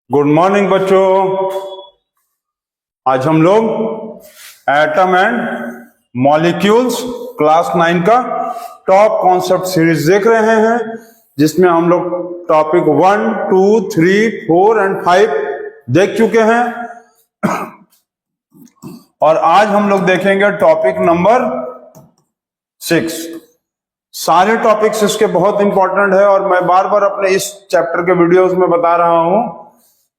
Good morning बच्चों। आज हम लोग एटम एंड मॉलिक्यूल्स क्लास 9 का टॉप कॉन्सेप्ट सीरीज देख रहे हैं, जिसमें हम लोग टॉपिक 1, 2, 3, 4 एंड 5 देख चुके हैं। और आज हम लोग देखेंगे टॉपिक नंबर 6। सारे टॉपिक्स इसके बहुत इंपॉर्टेंट है और मैं बार बार अपने इस चैप्टर के वीडियोस में बता रहा हूं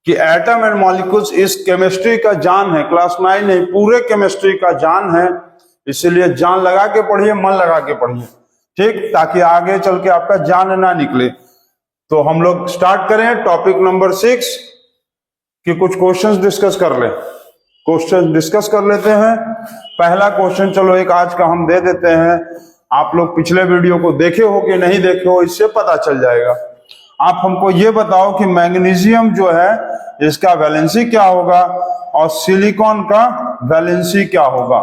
कि एटम एंड मॉलिक्यूल्स इस केमिस्ट्री का जान है। क्लास 9 नहीं, पूरे केमिस्ट्री का जान है। इसीलिए जान लगा के पढ़िए, मन लगा के पढ़िए, ठीक, ताकि आगे चल के आपका जान ना निकले। तो हम लोग स्टार्ट करें टॉपिक नंबर 6 कि कुछ क्वेश्चंस डिस्कस कर ले। क्वेश्चन डिस्कस कर लेते हैं। पहला क्वेश्चन चलो एक आज का हम दे देते हैं। आप लोग पिछले वीडियो को देखे हो कि नहीं देखे हो, इससे पता चल जाएगा। आप हमको ये बताओ कि मैग्नीशियम जो है इसका वैलेंसी क्या होगा और सिलिकॉन का वैलेंसी क्या होगा।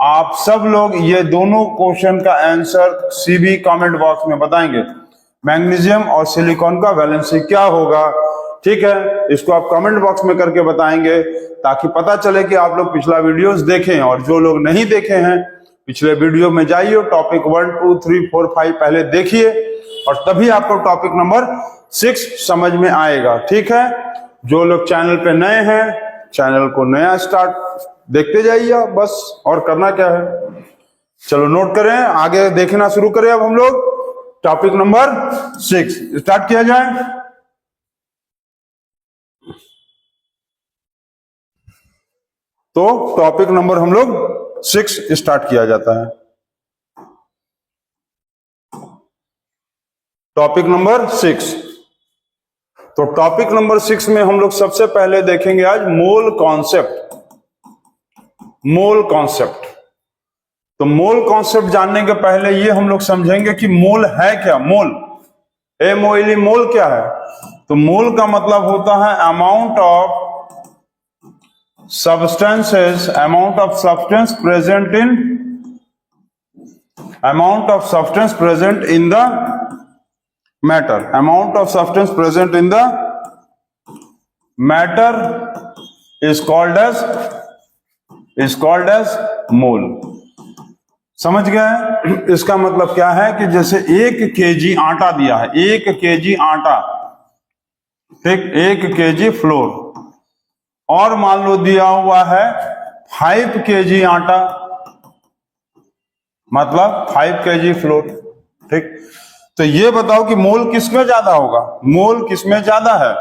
आप सब लोग ये दोनों क्वेश्चन का आंसर सीबी कमेंट बॉक्स में बताएंगे। मैग्नीशियम और सिलिकॉन का वैलेंसी क्या होगा, ठीक है, इसको आप कमेंट बॉक्स में करके बताएंगे ताकि पता चले कि आप लोग पिछला वीडियोस देखें। और जो लोग नहीं देखे हैं पिछले वीडियो में जाइए, टॉपिक 1, 2, 3, 4, 5 पहले देखिए और तभी आपको टॉपिक नंबर 6 समझ में आएगा, ठीक है। जो लोग चैनल पे नए हैं, चैनल को नया स्टार्ट देखते जाइए बस, और करना क्या है। चलो नोट करें, आगे देखना शुरू करें। अब हम लोग टॉपिक नंबर 6 स्टार्ट किया जाए। तो टॉपिक नंबर हम लोग 6 स्टार्ट किया जाता है। Topic number 6। तो टॉपिक नंबर 6 में हम लोग सबसे पहले देखेंगे आज मोल कॉन्सेप्ट। Mole concept. तो मोल कॉन्सेप्ट जानने के पहले ये हम लोग समझेंगे कि मोल है क्या। मोल, MOL, मोल क्या है। तो मोल का मतलब होता है amount of substances, amount of substance present in the matter. Amount of substance present in the matter is called as mole. समझ गए। इसका मतलब क्या है कि जैसे 1 kg आटा दिया है, 1 kg आटा, ठीक, 1 kg फ्लोर, और मान लो दिया हुआ है 5 kg आटा, मतलब 5 kg फ्लोर, ठीक। तो ये बताओ कि मोल किसमें ज्यादा होगा, मोल किसमें ज्यादा है।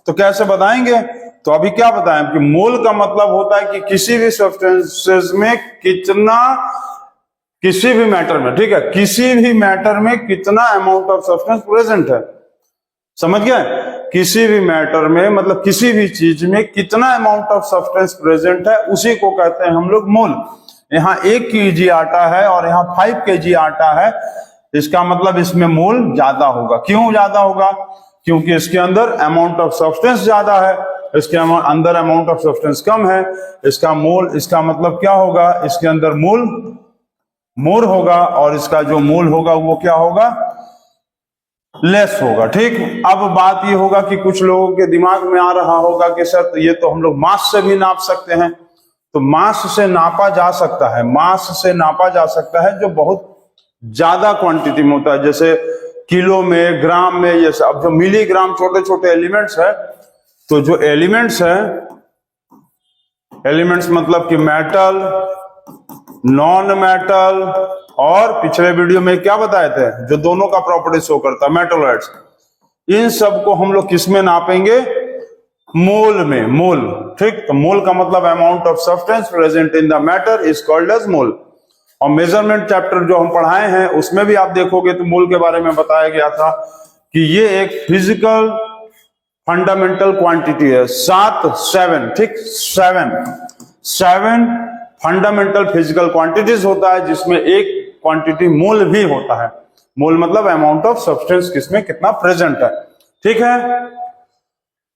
तो कैसे बताएंगे। तो अभी क्या बताएं कि मोल का मतलब होता है कि किसी भी सब्सटेंसेस में कितना, किसी भी मैटर में, ठीक है, किसी भी मैटर में कितना अमाउंट ऑफ सब्सटेंस प्रेजेंट है। समझ गए। किसी भी मैटर में मतलब किसी भी चीज में कितना अमाउंट ऑफ सब्सटेंस प्रेजेंट है, उसी को कहते हैं हम लोग मोल। यहाँ 1 kg आटा है और यहाँ 5 kg आटा है, इसका मतलब इसमें मोल ज्यादा होगा। क्यों ज्यादा होगा? क्योंकि इसके अंदर अमाउंट ऑफ सब्सटेंस ज्यादा है, इसके अंदर अमाउंट ऑफ सब्सटेंस कम है। इसका मोल, इसका मतलब क्या होगा, इसके अंदर मोल मोर होगा और इसका जो मोल होगा वो क्या होगा, लेस होगा, ठीक। अब बात ये होगा कि कुछ लोगों के दिमाग में आ रहा होगा कि सर ये तो हम लोग मास से भी नाप सकते हैं। तो मास से नापा जा सकता है, मास से नापा जा सकता है जो बहुत ज्यादा क्वांटिटी में होता है, जैसे किलो में, ग्राम में, ये सब। जो मिलीग्राम छोटे छोटे एलिमेंट्स है, तो जो एलिमेंट्स है, एलिमेंट्स मतलब कि मेटल, नॉन मेटल, और पिछले वीडियो में क्या बताए थे जो दोनों का प्रॉपर्टी शो करता है, मेटलॉइड्स, इन सब को हम लोग किस में नापेंगे, मोल में, मोल, ठीक। तो मोल का मतलब amount of substance present in the matter is called as mole. और मेजरमेंट चैप्टर जो हम पढ़ाए हैं उसमें भी आप देखोगे तो मोल के बारे में बताया गया था कि ये एक फिजिकल फंडामेंटल क्वांटिटी है। 7 ठीक, 7 फंडामेंटल फिजिकल क्वांटिटीज होता है, जिसमें एक क्वांटिटी मोल भी होता है। मोल मतलब अमाउंट ऑफ सब्सटेंस किसमें कितना प्रेजेंट है, ठीक है।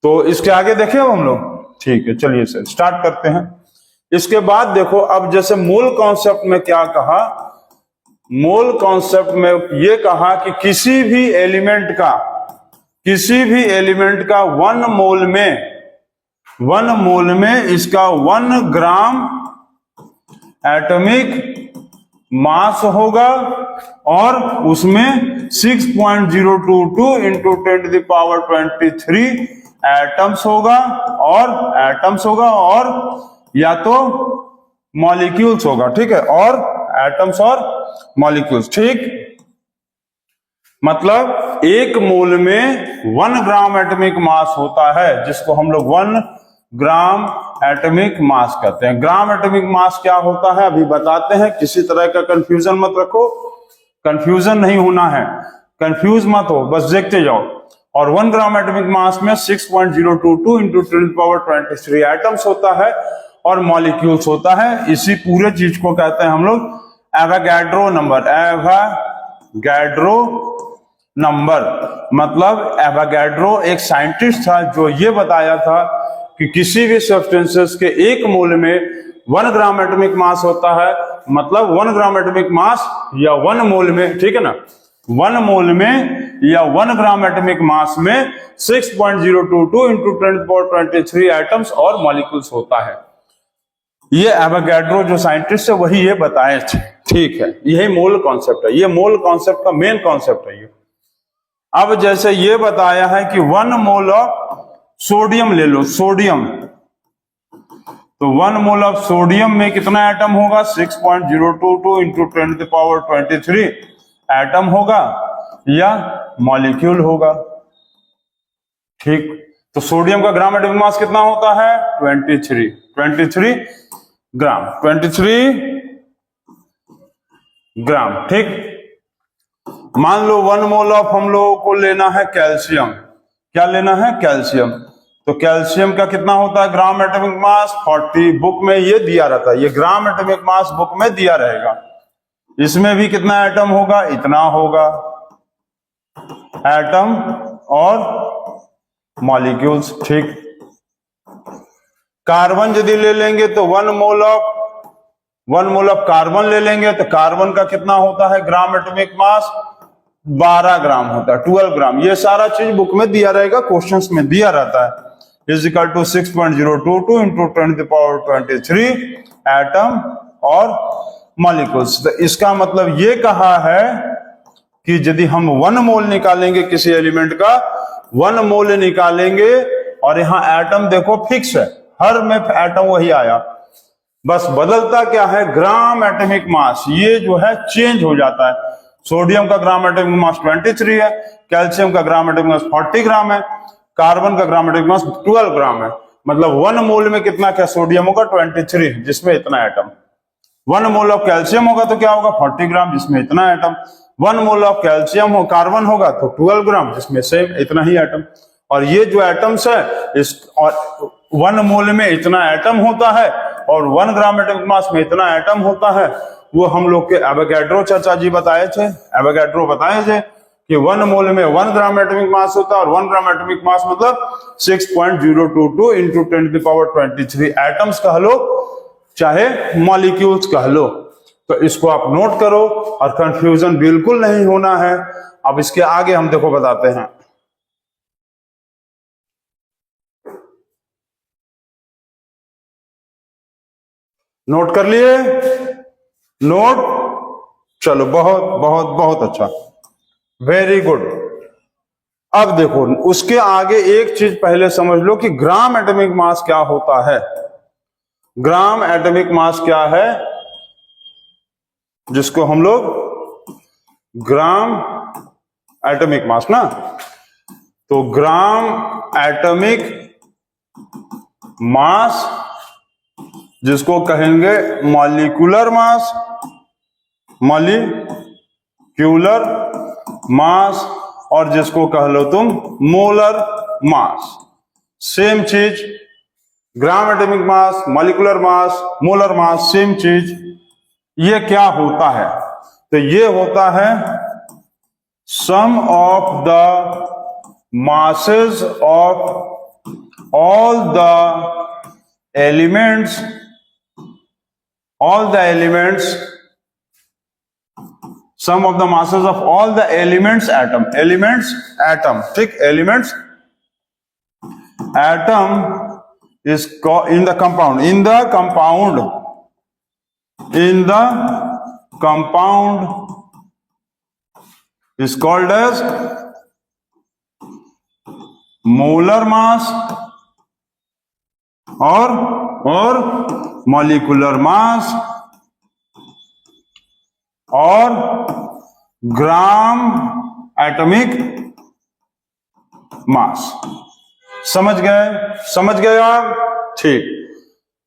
तो इसके आगे देखें अब हम लोग, ठीक है, चलिए सर स्टार्ट करते हैं। इसके बाद देखो, अब जैसे मोल कॉन्सेप्ट में क्या कहा, मोल कॉन्सेप्ट में ये कहा कि किसी भी एलिमेंट का किसी भी एलिमेंट का 1 मोल में इसका 1 ग्राम एटॉमिक मास होगा और उसमें 6.022 इंटू 10⁻23 एटम्स होगा और या तो मॉलिक्यूल्स होगा, ठीक है, और एटम्स और मॉलिक्यूल्स, ठीक। मतलब 1 मोल में 1 ग्राम एटॉमिक मास होता है, जिसको हम लोग 1 ग्राम एटॉमिक मास कहते हैं। ग्राम एटॉमिक मास क्या होता है अभी बताते हैं, किसी तरह का कंफ्यूजन मत रखो, कंफ्यूजन नहीं होना है, कंफ्यूज मत हो, बस देखते जाओ। और 1 ग्राम एटॉमिक मास में 6.022 इंटू 10⁻23 एटम्स होता है और मॉलिक्यूल्स होता है। इसी पूरे चीज को कहते हैं हम लोग एवोगाड्रो नंबर। एवोगाड्रो नंबर मतलब एवोगाड्रो एक साइंटिस्ट था जो ये बताया था कि किसी भी सब्सटेंसेस के 1 मोल में 1 ग्राम एटॉमिक मास होता है, मतलब 1 ग्राम एटॉमिक मास या 1 मोल में, ठीक है ना, 1 मोल में या 1 ग्राम एटॉमिक मास में 6.022 इंटू 10⁻23 एटम्स और मॉलिक्यूल्स होता है। ये एवोगाड्रो जो साइंटिस्ट है वही ये बताए थे, ठीक है। यही मोल कॉन्सेप्ट है, ये मोल कॉन्सेप्ट का मेन कॉन्सेप्ट है ये। अब जैसे ये बताया है कि 1 मोल ऑफ सोडियम ले लो, सोडियम, तो 1 मोल ऑफ सोडियम में कितना एटम होगा, 6.022 इंटू 10⁻23 एटम होगा या मॉलिक्यूल होगा, ठीक। तो सोडियम का ग्राम एटॉमिक मास कितना होता है, 23 ग्राम, 23 ग्राम, ठीक। मान लो 1 मोल ऑफ हम लोगों को लेना है कैल्शियम, क्या लेना है, कैल्शियम, तो कैल्शियम का कितना होता है ग्राम एटॉमिक मास, 40, बुक में ये दिया रहता है, ये ग्राम एटॉमिक मास बुक में दिया रहेगा। इसमें भी कितना एटम होगा, इतना होगा एटम और मॉलिक्यूल्स, ठीक। कार्बन यदि ले लेंगे तो 1 मोल ऑफ कार्बन ले लेंगे तो कार्बन का कितना होता है ग्राम एटॉमिक मास, 12 ग्राम होता है, 12 ग्राम। ये सारा चीज बुक में दिया रहेगा, क्वेश्चंस में दिया रहता है, इजिकल टू 6.022 इंटू 10⁻23 एटम और मॉलिक्यूल्स। तो इसका मतलब ये कहा है कि यदि हम 1 मोल निकालेंगे किसी एलिमेंट का, 1 मोल निकालेंगे और यहां एटम देखो फिक्स है, हर में एटम वही आया, बस बदलता क्या है, ग्राम एटॉमिक मास, ये जो है चेंज हो जाता है। सोडियम का ग्राम एटॉमिक मास 23 है, कैल्शियम का ग्राम एटॉमिक मास 40 ग्राम है, कार्बन का ग्राम एटॉमिक मास 12 ग्राम है। मतलब 1 मोल में कितना क्या सोडियम होगा, 23, जिसमें इतना एटम। 1 मोल ऑफ कैल्शियम होगा तो क्या होगा, 40 ग्राम, जिसमें इतना एटम। 1 मोल ऑफ कैल्शियम हो कार्बन होगा तो 12 ग्राम, जिसमें सेम इतना ही एटम। और ये जो एटम्स है इस और 1 मोल में इतना एटम होता है और 1 ग्राम एटॉमिक मास में इतना एटम होता है, वो हम लोग के एवोगाड्रो चाचा जी बताए थे, एवोगाड्रो बताए थे कि 1 मोल में 1 ग्राम एटॉमिक मास होता है और 1 ग्राम एटॉमिक मास मतलब 6.022 इंटू 10⁻23 एटम्स कह लो चाहे मॉलिक्यूल्स कह लो। तो इसको आप नोट करो और कंफ्यूजन बिल्कुल नहीं होना है। अब इसके आगे हम देखो बताते हैं। नोट कर लिए, नोट, चलो बहुत बहुत बहुत अच्छा, वेरी गुड। अब देखो उसके आगे एक चीज पहले समझ लो कि ग्राम एटॉमिक मास क्या होता है। ग्राम एटॉमिक मास क्या है, जिसको हम लोग ग्राम एटॉमिक मास ना, तो ग्राम एटॉमिक मास जिसको कहेंगे मॉलिक्यूलर मास, मॉलिक्यूलर मास, और जिसको कह लो तुम मोलर मास, सेम चीज। Gram atomic mass, molecular mass, molar mass, same चीज। ये क्या होता है, तो ये होता है sum of the masses of all the elements sum of the masses of all the elements atom, elements atom, ठीक, elements atom is in the compound, in the compound is called as molar mass और molecular mass और ग्राम atomic मास। समझ गए आप? ठीक।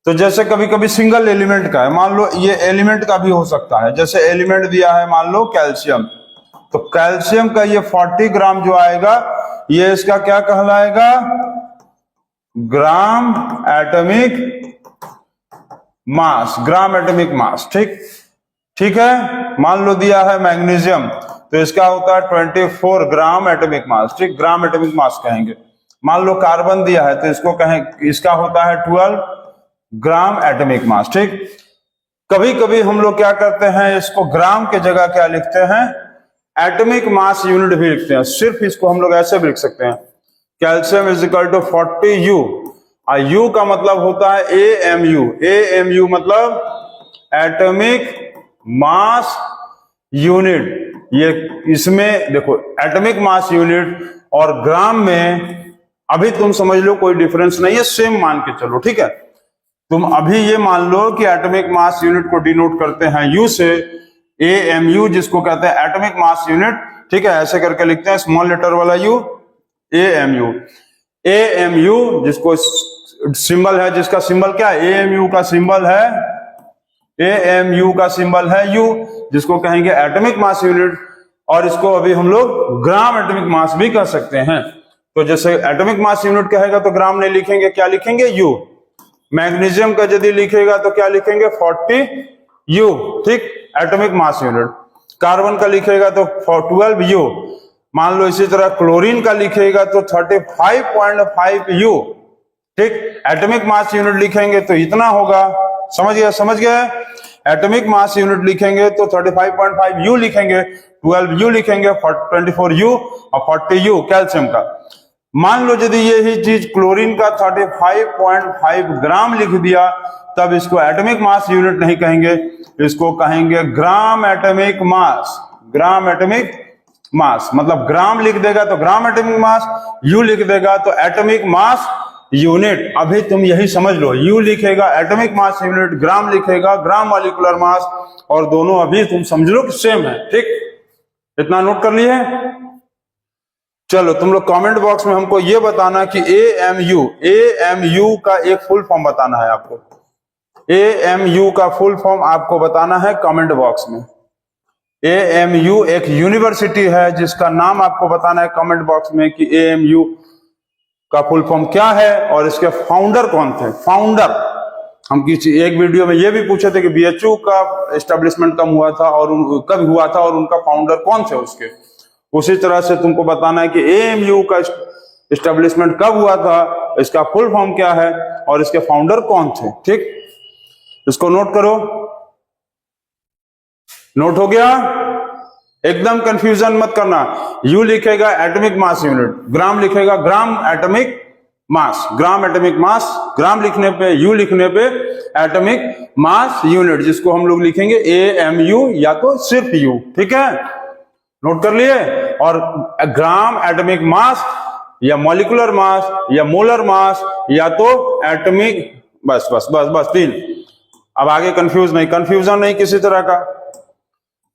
तो जैसे कभी कभी सिंगल एलिमेंट का है, मान लो ये एलिमेंट का भी हो सकता है, जैसे एलिमेंट दिया है मान लो कैल्शियम, तो कैल्शियम का ये 40 ग्राम जो आएगा ये इसका क्या कहलाएगा? ग्राम एटॉमिक मास, ग्राम एटॉमिक मास। ठीक है। मान लो दिया है मैग्नीशियम, तो इसका होता है 24 ग्राम एटॉमिक मास, ठीक, ग्राम एटॉमिक मास कहेंगे। मान लो कार्बन दिया है तो इसको कहें, इसका होता है 12 ग्राम एटॉमिक मास, ठीक। कभी कभी हम लोग क्या करते हैं, इसको ग्राम के जगह क्या लिखते हैं? एटॉमिक मास यूनिट भी लिखते हैं। सिर्फ इसको हम लोग ऐसे भी लिख सकते हैं, calcium is equal to 40 U. U का मतलब होता है AMU, AMU मतलब एटॉमिक मास यूनिट। ये इसमें देखो एटॉमिक मास यूनिट और ग्राम में अभी तुम समझ लो कोई डिफरेंस नहीं है, सेम मान के चलो, ठीक है। तुम अभी ये मान लो कि एटॉमिक मास यूनिट को डिनोट करते हैं यू से, AMU जिसको कहते हैं एटॉमिक मास यूनिट, ठीक है, ऐसे करके लिखते हैं स्मॉल लेटर वाला यू, AMU। AMU जिसको सिंबल है, जिसका सिंबल क्या है? AMU का सिंबल है, AMU का सिंबल है U, जिसको कहेंगे एटॉमिक मास यूनिट, और इसको अभी हम लोग ग्राम एटॉमिक मास भी कह सकते हैं। तो जैसे एटॉमिक मास यूनिट कहेगा तो ग्राम नहीं लिखेंगे, क्या लिखेंगे? U। मैग्नीशियम का यदि लिखेगा तो क्या लिखेंगे? 40 U, ठीक, एटॉमिक मास यूनिट। कार्बन का लिखेगा तो 12 U। मान लो इसी तरह क्लोरीन का लिखेगा तो 35.5 U, ठीक, एटॉमिक मास यूनिट लिखेंगे तो इतना होगा। समझ गए? एटॉमिक मास यूनिट लिखेंगे तो 35.5 U लिखेंगे, 12 U लिखेंगे, 24 U और 40 U कैल्शियम का। मान लो यदि यही चीज क्लोरीन का 35.5 ग्राम लिख दिया, तब इसको एटॉमिक मास यूनिट नहीं कहेंगे, इसको कहेंगे ग्राम एटॉमिक मास। ग्राम एटॉमिक मास मतलब ग्राम लिख देगा तो ग्राम एटॉमिक मास, यू लिख देगा तो एटॉमिक मास यूनिट। अभी तुम यही समझ लो, यू लिखेगा एटॉमिक मास यूनिट, ग्राम लिखेगा ग्राम मॉलिक्यूलर मास, और दोनों अभी तुम समझ लो कि सेम है, ठीक। इतना नोट कर लिए? चलो तुम लोग कमेंट बॉक्स में हमको ये बताना कि AMU का एक फुल फॉर्म बताना है आपको। AMU का फुल फॉर्म आपको बताना है कमेंट बॉक्स में। AMU एक यूनिवर्सिटी है जिसका नाम आपको बताना है कमेंट बॉक्स में कि AMU का फुल फॉर्म क्या है और इसके फाउंडर कौन थे। फाउंडर हम किसी एक वीडियो में ये भी पूछे थे कि BHU का एस्टेब्लिशमेंट कब हुआ था और उनका फाउंडर कौन थे उसके। उसी तरह से तुमको बताना है कि AMU का एस्टेब्लिशमेंट कब हुआ था, इसका फुल फॉर्म क्या है और इसके फाउंडर कौन थे, ठीक। इसको नोट करो। नोट हो गया? एकदम कंफ्यूजन मत करना। यू लिखेगा एटॉमिक मास यूनिट, ग्राम लिखेगा ग्राम एटॉमिक मास, ग्राम एटॉमिक मास, ग्राम लिखने पे यू लिखने पे एटॉमिक मास यूनिट, जिसको हम लोग लिखेंगे AMU या तो सिर्फ यू, ठीक है। नोट कर लिए? और ग्राम एटॉमिक मास या मॉलिक्यूलर मास या मोलर मास या तो एटॉमिक, बस 3। अब आगे कंफ्यूजन नहीं किसी तरह का।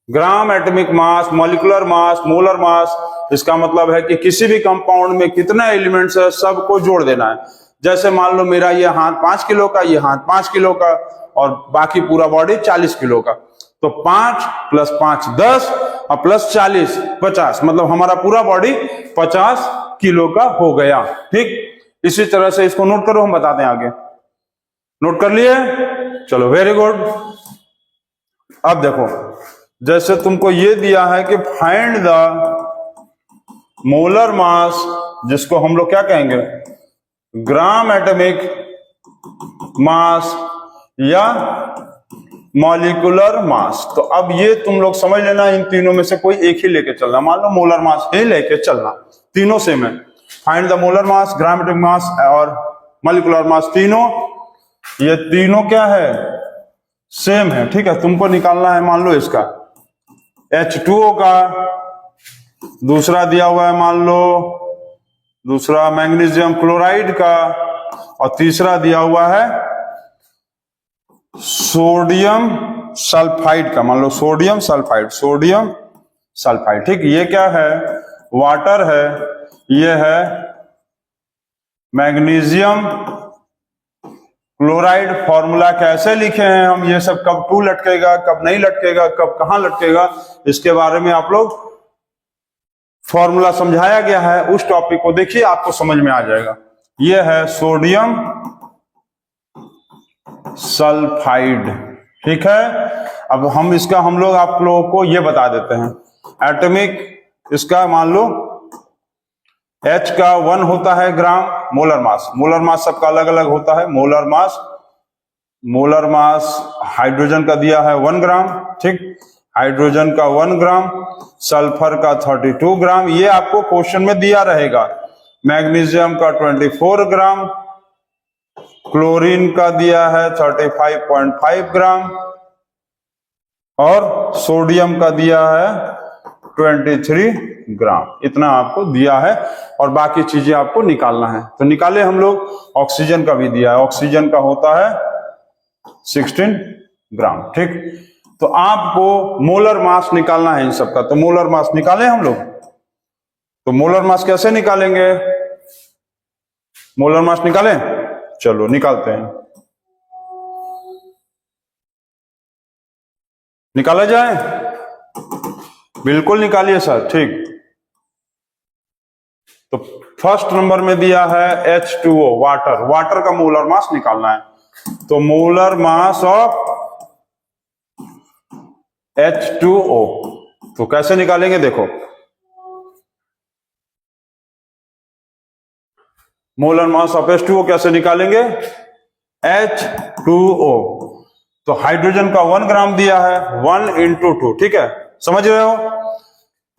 ग्राम atomic mass, molecular mass, molar मास, इसका मतलब है कि किसी भी कंपाउंड में कितना एलिमेंट्स है सबको जोड़ देना है। जैसे मान लो मेरा ये हाथ 5 किलो का, ये हाथ 5 किलो का और बाकी पूरा बॉडी 40 किलो का, तो 5 + 5 10 और प्लस 40 50, मतलब हमारा पूरा बॉडी 50 किलो का हो गया, ठीक। इसी तरह से इसको नोट करो, हम बताते हैं आगे। नोट कर लिए? चलो वेरी गुड। अब देखो, जैसे तुमको ये दिया है कि फाइंड द मोलर मास, जिसको हम लोग क्या कहेंगे ग्राम एटॉमिक मास या मॉलिक्यूलर मास। तो अब ये तुम लोग समझ लेना, इन तीनों में से कोई एक ही लेके चलना। मान लो मोलर मास ही लेके चलना, तीनों सेम है। फाइंड द मोलर मास, ग्राविमेट्रिक मास और मॉलिक्यूलर मास, तीनों ये तीनों क्या है, सेम है। ठीक है, तुमको निकालना है मान लो इसका H2O का, दूसरा दिया हुआ है मान लो दूसरा मैग्नीशियम क्लोराइड का, और तीसरा दिया हुआ है सोडियम सल्फाइड का। मान लो सोडियम सल्फाइड, सोडियम सल्फाइड। ठीक, ये क्या है, वाटर है, ये है मैग्नीशियम क्लोराइड। फॉर्मूला कैसे लिखे हैं हम, ये सब कब टू लटकेगा, कब नहीं लटकेगा, कब कहां लटकेगा, इसके बारे में आप लोग फॉर्मूला समझाया गया है। उस टॉपिक को देखिए, आपको समझ में आ जाएगा। ये है सोडियम सल्फाइड। ठीक है, अब हम लोग आप लोगों को ये बता देते हैं एटॉमिक, इसका मान लो H का 1 होता है ग्राम मोलर मास। मोलर मास सबका अलग अलग होता है। मोलर मास हाइड्रोजन का दिया है 1 ग्राम। ठीक, हाइड्रोजन का 1 ग्राम, सल्फर का 32 ग्राम, ये आपको क्वेश्चन में दिया रहेगा। मैग्नीशियम का 24 ग्राम, क्लोरीन का दिया है 35.5 ग्राम, और सोडियम का दिया है 23 ग्राम। इतना आपको दिया है, और बाकी चीजें आपको निकालना है। तो निकाले हम लोग। ऑक्सीजन का भी दिया है, ऑक्सीजन का होता है 16 ग्राम। ठीक, तो आपको मोलर मास निकालना है इन सबका। तो मोलर मास निकाले हम लोग। तो मोलर मास कैसे निकालेंगे, मोलर मास निकालें, चलो निकालते हैं। निकाला जाए, बिल्कुल निकालिए सर। ठीक, तो फर्स्ट नंबर में दिया है H2O, वाटर। वाटर का मोलर मास निकालना है। तो मोलर मास ऑफ H2O, तो कैसे निकालेंगे देखो। मोलर मास ऑफ H2O कैसे निकालेंगे, H2O, तो हाइड्रोजन का 1 ग्राम दिया है, 1 into 2। ठीक है, समझ रहे हो,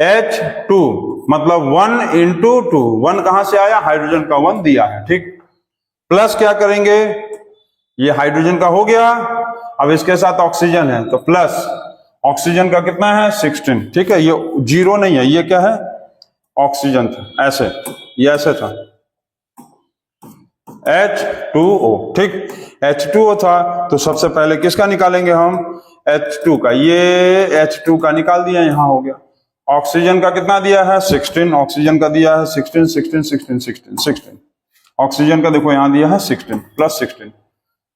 H2 मतलब 1 into 2, 1 कहां से आया, हाइड्रोजन का 1 दिया है। ठीक, प्लस क्या करेंगे, ये हाइड्रोजन का हो गया, अब इसके साथ ऑक्सीजन है, तो प्लस ऑक्सीजन का कितना है 16। ठीक है, ये 0 नहीं है, ये क्या है, ऑक्सीजन था, ऐसे, ये ऐसे था H2O। ठीक, H2O था, तो सबसे पहले किसका निकालेंगे हम, H2 का। ये H2 का निकाल दिया, यहां हो गया। ऑक्सीजन का कितना दिया है 16, ऑक्सीजन का दिया है 16 16 16 16 16, ऑक्सीजन का देखो यहां दिया है 16 प्लस 16,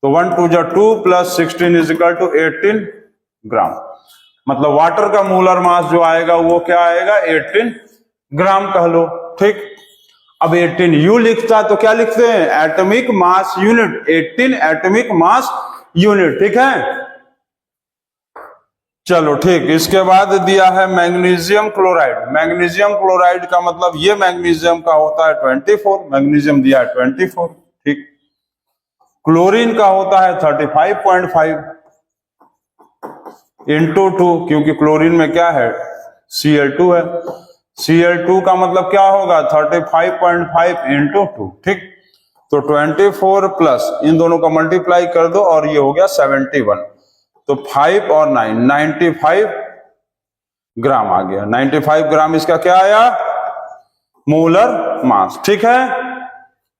तो 1 2 जा 2 प्लस 16 इज इक्वल टू 18 ग्राम। मतलब वाटर का मोलर मास जो आएगा वो क्या आएगा, 18 ग्राम कह लो। ठीक, अब 18 यू लिखता तो क्या लिखते हैं, atomic mass unit, 18 atomic mass unit. ठीक है, चलो ठीक, इसके बाद दिया है मैग्नीशियम क्लोराइड। मैग्नीशियम क्लोराइड का मतलब ये मैग्नीशियम का होता है 24, मैग्नीशियम दिया है 24। ठीक, क्लोरीन का होता है 35.5 इंटू 2, क्योंकि क्लोरीन में क्या है, Cl2 है। Cl2 का मतलब क्या होगा, 35.5 इंटू 2। ठीक, तो 24 प्लस इन दोनों का मल्टीप्लाई कर दो और ये हो गया 71, तो 5 और 9 95 ग्राम आ गया। 95 ग्राम इसका क्या आया, मोलर मास। ठीक है,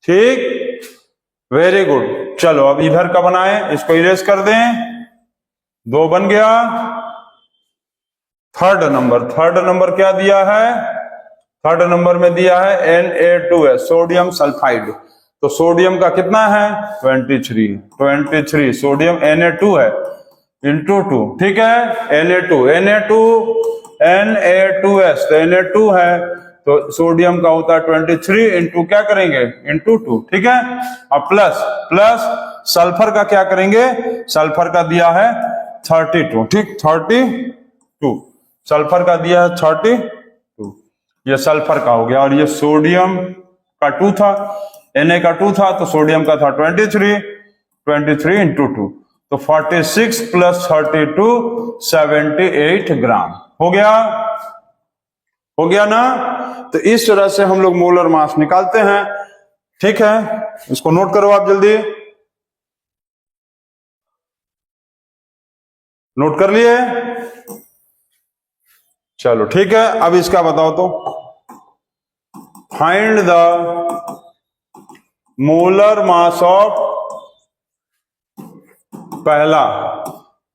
ठीक, वेरी गुड। चलो अब इधर का बनाएं, इसको इरेज कर दें, 2 बन गया। थर्ड नंबर क्या दिया है, थर्ड नंबर में दिया है Na2 सोडियम सल्फाइड। तो सोडियम का कितना है 23 सोडियम Na2 है इंटू 2। ठीक है, Na2S, तो Na2 है, तो सोडियम का होता है 23 इंटू क्या करेंगे, इंटू 2। ठीक है, अब प्लस सल्फर का क्या करेंगे, सल्फर का दिया है 32। ठीक, 32 सल्फर का दिया है 32, ये सल्फर का हो गया। और ये सोडियम का 2 था, Na का 2 था, तो सोडियम का था 23 इंटू 2, तो 46 प्लस 32 78 ग्राम हो गया ना। तो इस तरह से हम लोग मोलर मास निकालते हैं। ठीक है, इसको नोट करो आप जल्दी। नोट कर लिए? चलो ठीक है, अब इसका बताओ तो। Find the molar mass of पहला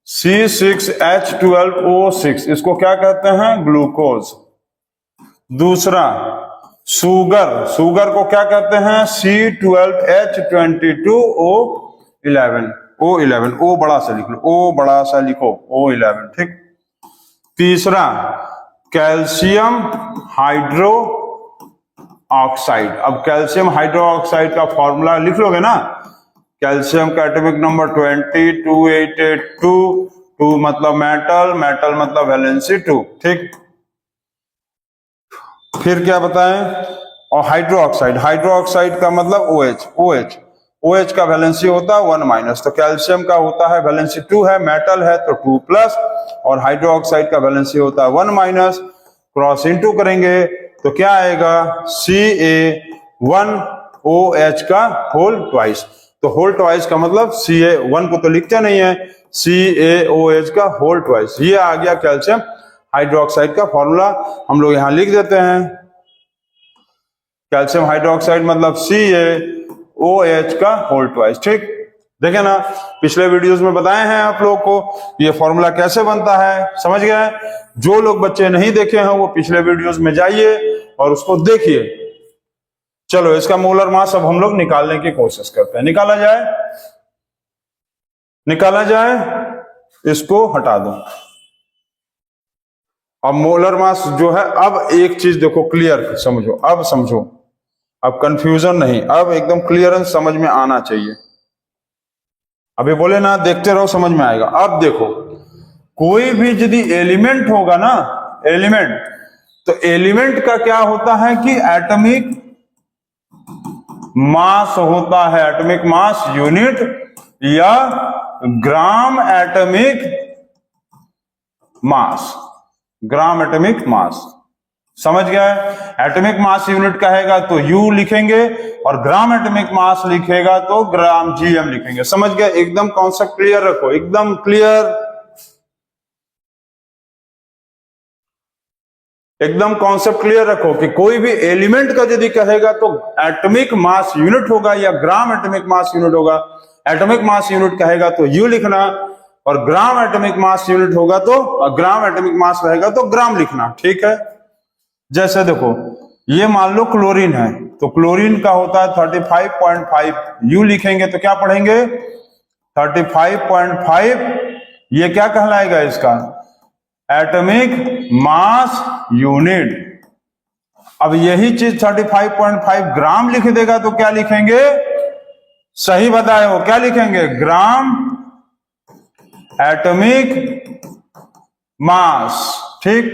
C6H12O6, इसको क्या कहते हैं? ग्लूकोज। दूसरा शुगर को क्या कहते हैं? C12H22O11। O बड़ा सा लिख लो, O बड़ा सा लिखो, O11। ठीक। तीसरा कैल्शियम हाइड्रो ऑक्साइड। अब कैल्शियम हाइड्रो ऑक्साइड का फॉर्मूला लिख लोगे ना। कैल्शियम का एटॉमिक नंबर 22882, 2 मतलब मेटल मतलब वैलेंसी 2। ठीक। फिर क्या बताएं? और हाइड्रो ऑक्साइड का मतलब OH का वैलेंसी होता है 1-। तो कैल्शियम का होता है वैलेंसी 2 है, मेटल है तो 2+, और हाइड्रो ऑक्साइड का वैलेंसी होता है 1-। क्रॉस इनटू करेंगे तो क्या आएगा? Ca1OH का होल ट्वाइस। तो होल ट्वाइस का मतलब Ca1 को तो लिखते नहीं है, CaOH का होल ट्वाइस। ये आ गया कैल्शियम हाइड्रोक्साइड का फॉर्मूला। हम लोग यहां लिख देते हैं। कैल्शियम हाइड्रोक्साइड मतलब CaOH का होल ट्वाइस। ठीक। देखे ना, पिछले वीडियोस में बताए हैं आप लोगों को ये फॉर्मूला कैसे बनता है, समझ गए? जो लोग बच्चे नहीं देखे हैं वो पिछले वीडियोस में जाइए और उसको देखिए। चलो इसका मोलर मास अब हम लोग निकालने की कोशिश करते हैं। निकाला जाए, इसको हटा दो। अब मोलर मास जो है, अब एक चीज देखो, क्लियर समझो, अब समझो, अब कंफ्यूजन नहीं, अब एकदम क्लियरेंस समझ में आना चाहिए। अभी बोले ना देखते रहो समझ में आएगा। अब देखो, कोई भी यदि एलिमेंट होगा ना, एलिमेंट, तो एलिमेंट का क्या होता है कि एटॉमिक मास होता है, एटॉमिक मास यूनिट या ग्राम एटॉमिक मास। समझ गए? एटॉमिक मास यूनिट कहेगा तो U लिखेंगे, और ग्राम एटॉमिक मास लिखेगा तो ग्राम GM लिखेंगे। समझ गए? एकदम कॉन्सेप्ट क्लियर रखो, एकदम क्लियर, एकदम कॉन्सेप्ट क्लियर रखो कि कोई भी एलिमेंट का यदि कहेगा तो एटॉमिक मास यूनिट होगा या ग्राम एटॉमिक मास यूनिट होगा। एटॉमिक मास यूनिट कहेगा तो U लिखना, और ग्राम एटॉमिक मास यूनिट होगा तो, ग्राम एटॉमिक मास रहेगा तो ग्राम लिखना। ठीक है। जैसे देखो, ये मान लो क्लोरीन है, तो क्लोरीन का होता है 35.5। U लिखेंगे तो क्या पढ़ेंगे? 35.5। ये क्या कहलाएगा? इसका एटॉमिक मास यूनिट। अब यही चीज 35.5 ग्राम लिख देगा तो क्या लिखेंगे? सही बताए हो, क्या लिखेंगे? ग्राम एटॉमिक मास। ठीक।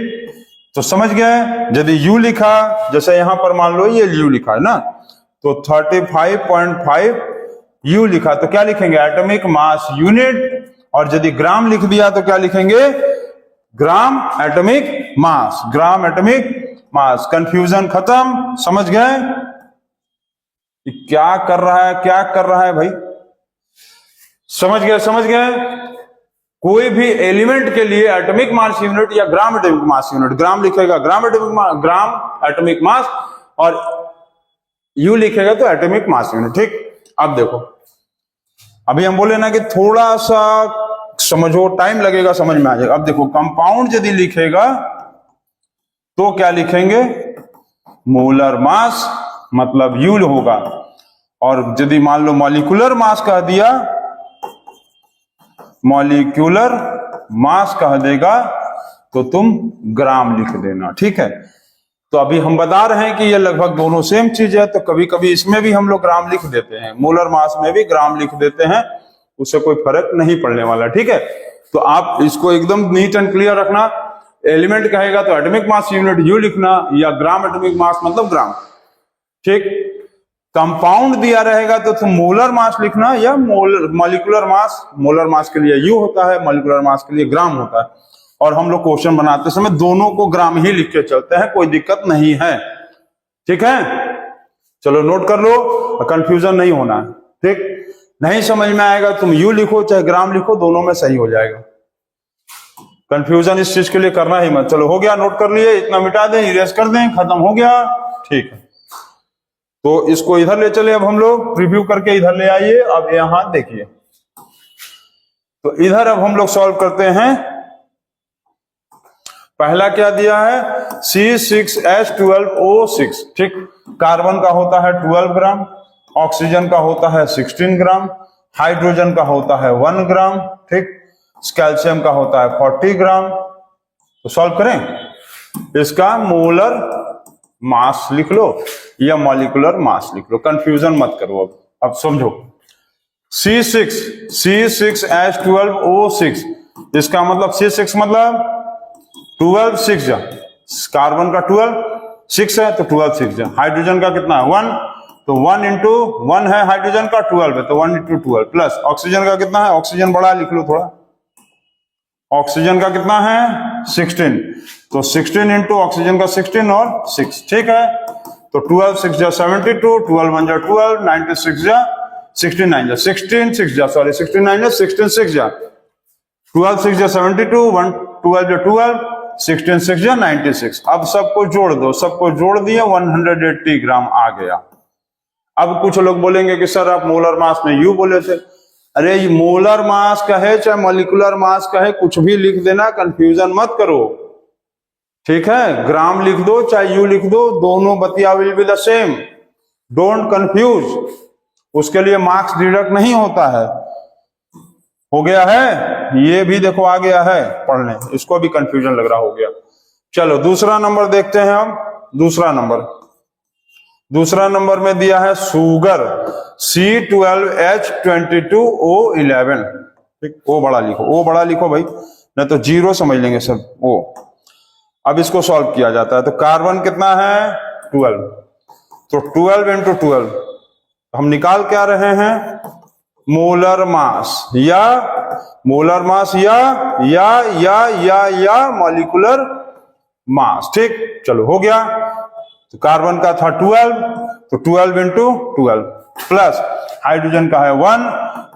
तो समझ गए? यदि U लिखा, जैसे यहां पर मान लो ये U लिखा है ना, तो 35.5 U लिखा तो क्या लिखेंगे? Atomic mass unit. और यदि ग्राम लिख दिया तो क्या लिखेंगे? ग्राम एटॉमिक मास, ग्राम एटॉमिक मास। कंफ्यूजन खत्म। समझ गए? क्या कर रहा है भाई? समझ गए? कोई भी एलिमेंट के लिए एटॉमिक मास यूनिट या ग्राम एटॉमिक मास यूनिट, ग्राम लिखेगा ग्राम एटॉमिक मास, और U लिखेगा तो एटॉमिक मास यूनिट। ठीक। अब देखो, अभी हम बोले ना कि थोड़ा सा समझो, टाइम लगेगा, समझ में आ जाएगा। अब देखो, कंपाउंड यदि लिखेगा तो क्या लिखेंगे? मोलर मास मतलब U होगा। और यदि मान लो मॉलिक्यूलर मास कह दिया, मॉलिक्यूलर मास कह देगा तो तुम ग्राम लिख देना। ठीक है। तो अभी हम बता रहे हैं कि ये लगभग दोनों सेम चीज है, तो कभी कभी इसमें भी हम लोग ग्राम लिख देते हैं, मोलर मास में भी ग्राम लिख देते हैं, उससे कोई फर्क नहीं पड़ने वाला। ठीक है। तो आप इसको एकदम नीट एंड क्लियर रखना। एलिमेंट कहेगा तो एटॉमिक मास यूनिट U लिखना, या ग्राम एटॉमिक मास मतलब ग्राम। ठीक। कंपाउंड दिया रहेगा तो तुम मोलर मास लिखना या मॉलिक्यूलर मास। मोलर मास के लिए यू होता है, मॉलिक्यूलर मास के लिए ग्राम होता है। और हम लोग क्वेश्चन बनाते समय दोनों को ग्राम ही लिख के चलते हैं, कोई दिक्कत नहीं है। ठीक है, चलो नोट कर लो, कंफ्यूजन नहीं होना है। ठीक, नहीं समझ में आएगा तुम यू लिखो चाहे ग्राम लिखो, दोनों में सही हो जाएगा। कंफ्यूजन इस चीज के लिए करना ही मत। चलो हो गया, नोट कर लिए, इतना मिटा दें, इरेज कर दें, खत्म हो गया। ठीक है, तो इसको इधर ले चले, अब हम लोग रिव्यू करके इधर ले आइए। अब यहां देखिए, तो इधर अब हम लोग सॉल्व करते हैं। पहला क्या दिया है, C6H12O6। ठीक, कार्बन का होता है 12 ग्राम, ऑक्सीजन का होता है 16 ग्राम, हाइड्रोजन का होता है 1 ग्राम। ठीक, कैल्शियम का होता है 40 ग्राम। तो सॉल्व करें, इसका मोलर मास लिख लो या मॉलिक्यूलर मास लिख लो, कंफ्यूजन मत करो। अब समझो, C6H12O6, इसका मतलब C6 मतलब 12 6 जा, कार्बन का 12 6 है तो 12 6 जा। हाइड्रोजन का कितना है 1, तो 1 इंटू 1 है, हाइड्रोजन का 12 है तो 1 इंटू 12 प्लस ऑक्सीजन का कितना है, ऑक्सीजन बड़ा लिख लो थोड़ा, ऑक्सीजन का कितना है 16, तो 16 इंटू ऑक्सीजन का 16 और 6। ठीक है, तो 12 6 जा 72, 12 1 जा 12, 96 जा 16 9 जा 16 6 जा, सॉरी 16 9 जा 16 6 जा, 12 6 जा 72, 1 12 जा 12, 16 6 जा 96। अब सबको जोड़ दो, सबको जोड़ दिए 180 ग्राम आ गया। अब कुछ लोग बोलेंगे कि सर आप मोलर मास में यू बोले थे। अरे ये मोलर मास कहे चाहे मॉलिक्यूलर मास कहे, कुछ भी लिख देना, कंफ्यूजन मत करो। ठीक है, ग्राम लिख दो चाहे यू लिख दो, दोनों बतिया will be the same, don't confuse. उसके लिए मार्क्स डिडक्ट नहीं होता है। हो गया है, ये भी देखो आ गया है पढ़ने, इसको भी कंफ्यूजन लग रहा हो गया। चलो दूसरा नंबर देखते हैं हम। दूसरा नंबर में दिया है शुगर, C12H22O11। ठीक, ओ बड़ा लिखो, ओ बड़ा लिखो भाई, नहीं तो जीरो समझ लेंगे सब ओ। अब इसको सॉल्व किया जाता है, तो कार्बन कितना है 12, तो 12 इंटू 12 हम निकाल क्या रहे हैं, मोलर मास या मॉलिक्यूलर मास। ठीक, चलो हो गया। तो कार्बन का था 12, तो 12 इंटू 12 प्लस हाइड्रोजन का है 1,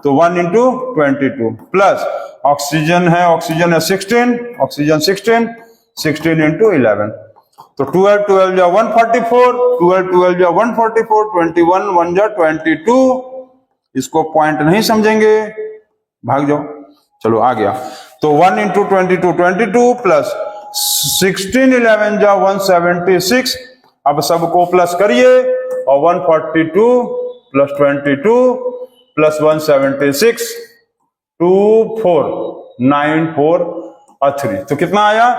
तो 1 इंटू 22 प्लस ऑक्सीजन है 16, ऑक्सीजन 16 इंटू 11, तो 12 12 जा 144, 12 12 जा 144, 21 1 जा 22। इसको पॉइंट नहीं समझेंगे, भाग जाओ। चलो आ गया, तो 1 इंटू 22 22 प्लस 16 11 जा 176। अब सबको प्लस करिए, और 142 प्लस 22 प्लस 176 2494 और 3, तो कितना आया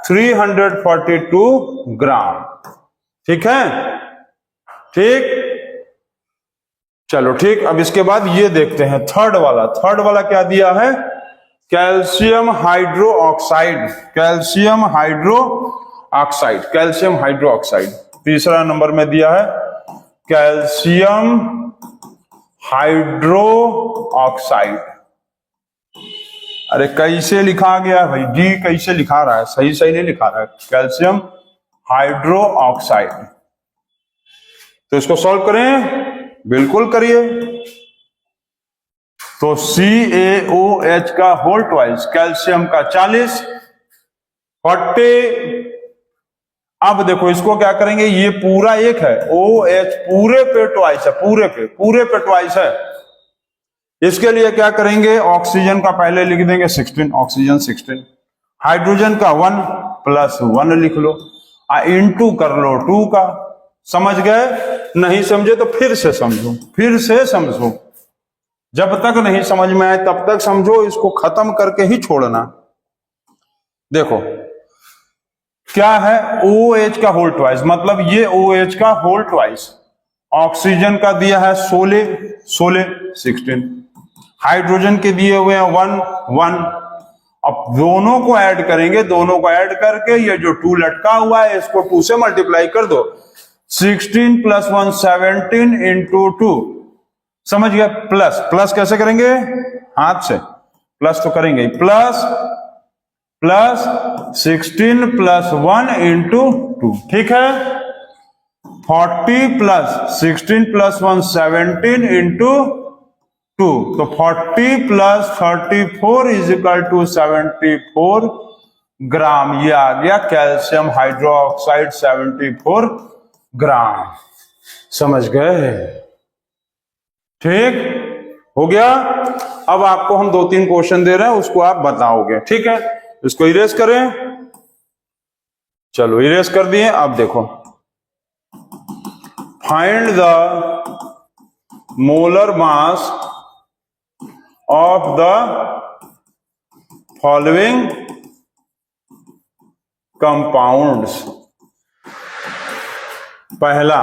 342 ग्राम। ठीक है, ठीक, चलो ठीक। अब इसके बाद ये देखते हैं थर्ड वाला क्या दिया है, कैल्शियम हाइड्रोक्साइड। तीसरा नंबर में दिया है कैल्शियम हाइड्रोक्साइड। अरे कैसे लिखा गया भाई, डी कैसे लिखा रहा है, सही नहीं लिखा रहा है, कैल्शियम हाइड्रोक्साइड। तो इसको सॉल्व करें, बिल्कुल करिए। तो CaOH का होल ट्वाइस, कैल्शियम का 40 40। अब देखो इसको क्या करेंगे, ये पूरा एक है, OH पूरे पे ट्वाइस है, पूरे पे ट्वाइस है। इसके लिए क्या करेंगे, ऑक्सीजन का पहले लिख देंगे 16, ऑक्सीजन 16, हाइड्रोजन का 1 प्लस 1 लिख लो, इंटू कर लो 2 का। समझ गए? नहीं समझे तो फिर से समझो, जब तक नहीं समझ में आए तब तक समझो, इसको खत्म करके ही छोड़ना। देखो क्या है, OH का होल ट्वाइस, मतलब ये OH का होल ट्वाइस। ऑक्सीजन का दिया है 16, हाइड्रोजन के दिए हुए हैं 1। अब दोनों को ऐड करेंगे, दोनों को ऐड करके ये जो 2 लटका हुआ है इसको 2 से मल्टीप्लाई कर दो। 16 प्लस 1 17 इंटू 2, समझ गया। प्लस प्लस कैसे करेंगे, हाथ से प्लस तो करेंगे, प्लस प्लस 16 प्लस 1 इंटू 2, ठीक है। 40 प्लस 16 प्लस 1 17 इंटू 2, तो 40 प्लस 34 इज इक्वल टू 74 ग्राम। ये आ गया कैल्शियम हाइड्रोक्साइड 74 ग्राम, समझ गए, ठीक हो गया। अब आपको हम 2-3 क्वेश्चन दे रहे हैं, उसको आप बताओगे, ठीक है। इसको इरेज करें, चलो इरेज कर दिए। अब देखो, find the molar mass of the following compounds. पहला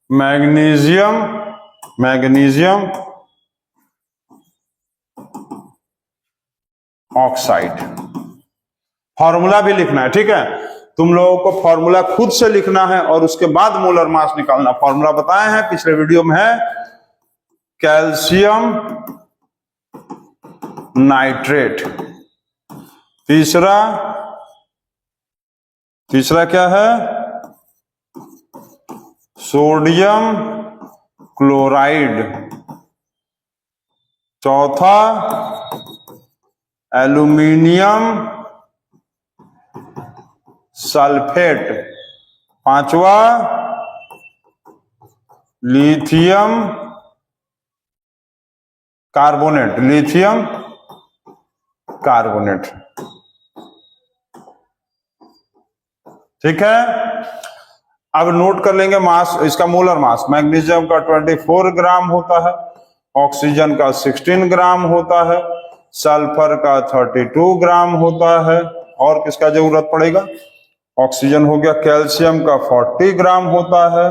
मैग्नीशियम, मैग्नीशियम ऑक्साइड। फॉर्मूला भी लिखना है, ठीक है। तुम लोगों को फॉर्मूला खुद से लिखना है और उसके बाद मोलर मास निकालना। फॉर्मूला बताए हैं पिछले वीडियो में, है कैल्शियम नाइट्रेट। तीसरा क्या है, सोडियम क्लोराइड। चौथा एल्यूमिनियम सल्फेट। पांचवा लिथियम कार्बोनेट, लिथियम कार्बोनेट, ठीक है। अब नोट कर लेंगे मास, इसका मोलर मास। मैग्नीशियम का 24 ग्राम होता है, ऑक्सीजन का 16 ग्राम होता है, सल्फर का 32 ग्राम होता है, और किसका जरूरत पड़ेगा, ऑक्सीजन हो गया। कैल्शियम का 40 ग्राम होता है,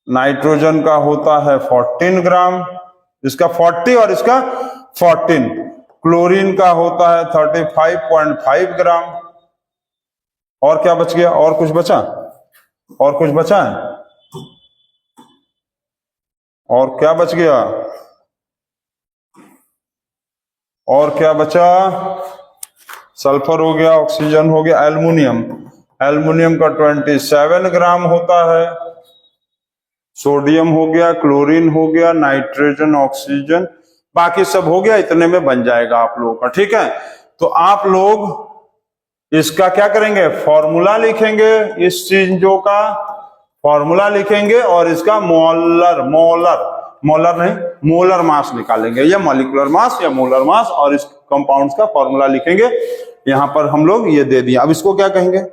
नाइट्रोजन का होता है 14 ग्राम, इसका 40 और इसका 14। क्लोरीन का होता है 35.5 ग्राम। और क्या बच गया, और कुछ बचा, और कुछ बचा है, और क्या बच गया, और क्या बचा, सल्फर हो गया, ऑक्सीजन हो गया। एल्युमिनियम, एल्युमिनियम का 27 ग्राम होता है, सोडियम हो गया, क्लोरीन हो गया, नाइट्रोजन, ऑक्सीजन, बाकी सब हो गया। इतने में बन जाएगा आप लोगों का, ठीक है। तो आप लोग इसका क्या करेंगे, फॉर्मूला लिखेंगे, इस चीजों का फॉर्मूला लिखेंगे और इसका मोलर नहीं मोलर मास निकालेंगे, या मॉलिक्यूलर मास या मोलर मास, और इस कंपाउंड्स का फॉर्मूला लिखेंगे। यहां पर हम लोग ये दे दिया। अब इसको क्या कहेंगे,